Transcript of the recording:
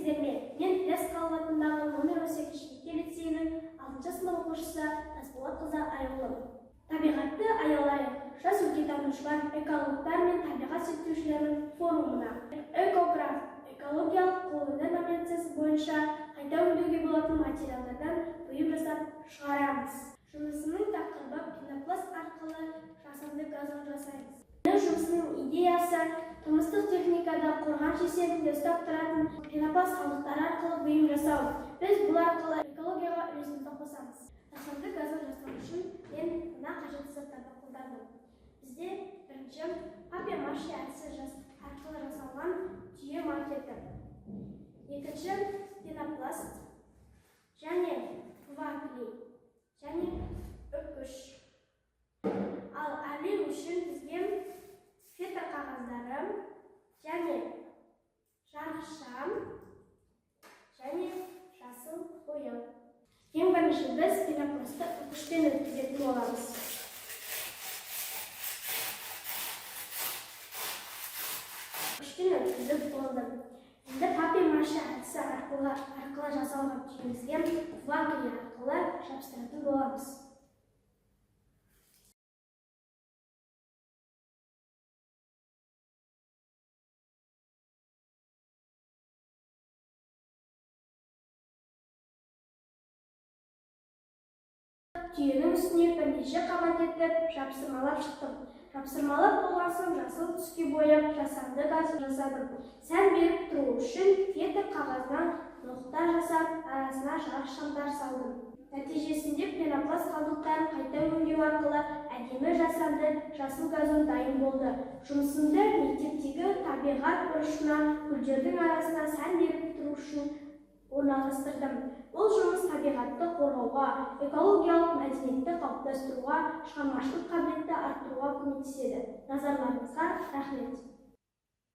Сәлеметсіздер ме? Мен Ілияс қалаларындағы номер 18 мектеп лицейінің 6 сынып оқушысы Тасболатқызы Айгүл. Табиғатты аялайық. Жас өлкетанушылар, экологтар мен табиғат зерттеушілерінің форумына. Экограф экологиялық қолөнер номинациясы бойынша қайта өңдеуге болатын материалдардан бұйым жасап шығарамыз. Жұмысының тақырыбы пенопласт арқылы жасанды газон жасаймыз. Жұмысының идеясы тұрмыстық техникада қорғаныш есебінде ұстап тұратын пенопласт қалдықтары арқылы бұйым жасау. Біз бұл арқылы экологияға үлесімізді қосамыз. Жасанды газон жасау үшін мен мына қажетті заттарды қолдандым. Бізде бірінші папье-маше әдісі арқылы жасалған түйе макеті. Екінші пенопласт және клей және үккіш. Ал әлем үшін бізге фета қағаздары және жарықшам және жасыл бояу. Ең бірінші біз пенопластты үккіштен өткізетін боламыз. Үккіштен өткізіп болды. Енді папье-маше әдісі арқылы жасалған түйемізге клей арқылы жабыстыратын боламыз. Түйенің үстіне бірнеше қабат етіп жапсырмалап шықтым. Жапсырмалап болған соң жасыл түске бояп жасанды газ жасадым. Сән беріп тұру үшін фета қағаздан ноқтар жасап, арасына жарық шамдар салдым. Нәтижесінде пенопласт қалдықтарын қайта өңдеу арқылы әдемі жасанды жасыл газон дайын болды. Жұмысымды мектептегі табиғат бұрышына гүлдердің арасына сән беріп тұру үшін орналастырдым. Бұл жұмыс табиғатты қорғауға, экологиялық мәдениетті қалыптастыруға, шығармашылық қабілетті арттыруға көмектеседі. Назарларыңызға рахмет.